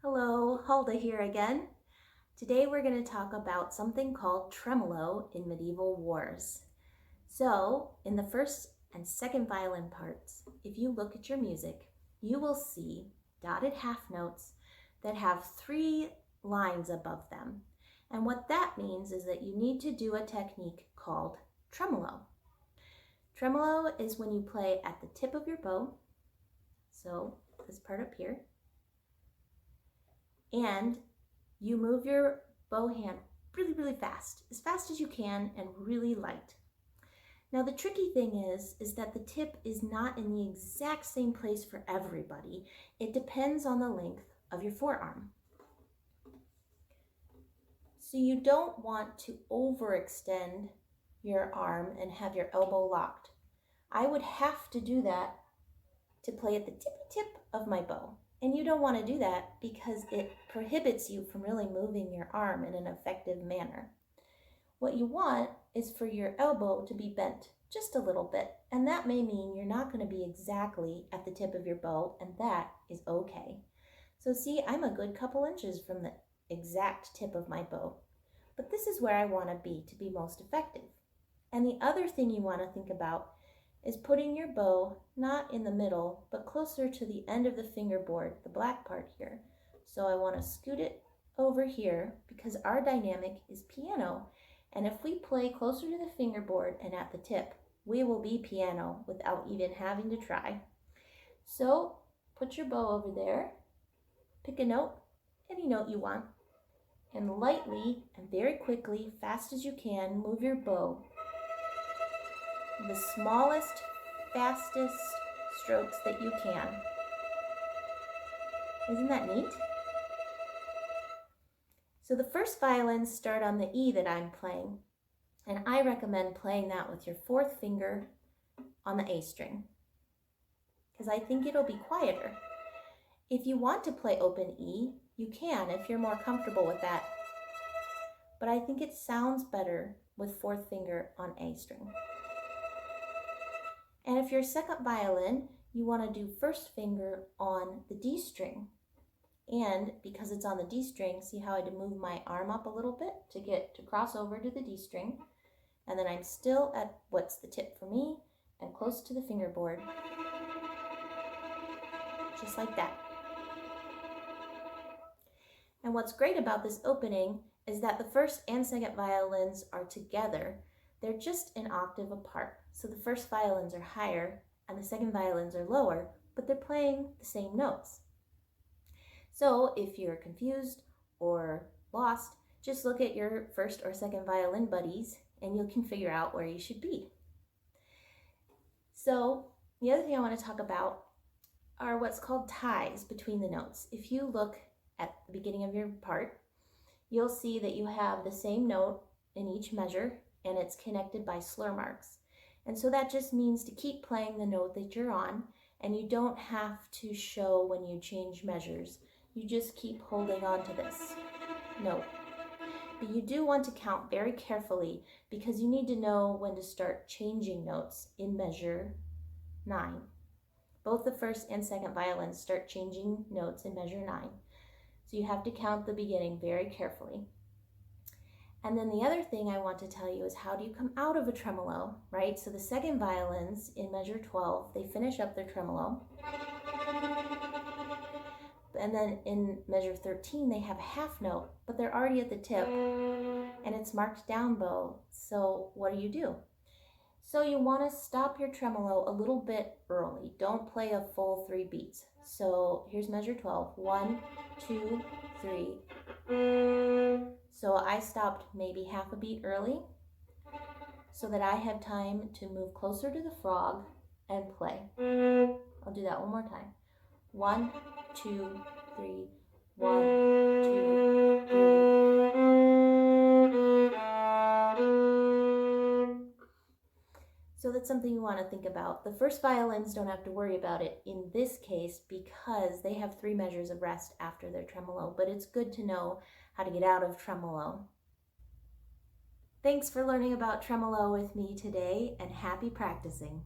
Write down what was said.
Hello, Huldah here again. Today we're going to talk about something called tremolo in medieval wars. So, in the first and second violin parts, if you look at your music, you will see dotted half notes that have 3 lines above them. And what that means is that you need to do a technique called tremolo. Tremolo is when you play at the tip of your bow, so this part up here, and you move your bow hand really fast as you can, and really light. Now the tricky thing is that the tip is not in the exact same place for everybody. It depends on the length of your forearm. So you don't want to overextend your arm and have your elbow locked. I would have to do that to play at the tippy tip of my bow. And you don't want to do that because it prohibits you from really moving your arm in an effective manner. What you want is for your elbow to be bent just a little bit, and that may mean you're not going to be exactly at the tip of your bow, and that is okay. So see, I'm a good couple inches from the exact tip of my bow, but this is where I want to be most effective. And the other thing you want to think about is putting your bow not in the middle, but closer to the end of the fingerboard, the black part here. So I want to scoot it over here because our dynamic is piano. And if we play closer to the fingerboard and at the tip, we will be piano without even having to try. So put your bow over there, pick a note, any note you want, and lightly and very quickly, fast as you can, move your bow the smallest, fastest strokes that you can. Isn't that neat? So the first violins start on the E that I'm playing, and I recommend playing that with your 4th finger on the A string, because I think it'll be quieter. If you want to play open E, you can if you're more comfortable with that, but I think it sounds better with 4th finger on A string. And if you're a second violin, you want to do 1st finger on the D string. And because it's on the D string, see how I had to move my arm up a little bit to cross over to the D string. And then I'm still at what's the tip for me and close to the fingerboard. Just like that. And what's great about this opening is that the 1st and 2nd violins are together. They're just an octave apart. So the 1st violins are higher and the 2nd violins are lower, but they're playing the same notes. So if you're confused or lost, just look at your 1st or 2nd violin buddies and you can figure out where you should be. So the other thing I want to talk about are what's called ties between the notes. If you look at the beginning of your part, you'll see that you have the same note in each measure, and it's connected by slur marks. And so that just means to keep playing the note that you're on, and you don't have to show when you change measures. You just keep holding on to this note. But you do want to count very carefully because you need to know when to start changing notes in measure 9. Both the 1st and 2nd violins start changing notes in measure 9. So you have to count the beginning very carefully. And then the other thing I want to tell you is how do you come out of a tremolo, right? So the 2nd violins in measure 12, they finish up their tremolo. And then in measure 13, they have a half note, but they're already at the tip, and it's marked down bow. So what do? So you want to stop your tremolo a little bit early. Don't play a full 3 beats. So here's measure 12. 1, 2, 3. So I stopped maybe half a beat early so that I have time to move closer to the frog and play. I'll do that one more time. 1, 2, 3. 1, 2, 3. So that's something you want to think about. The 1st violins don't have to worry about it in this case because they have 3 measures of rest after their tremolo, but it's good to know how to get out of tremolo. Thanks for learning about tremolo with me today, and happy practicing.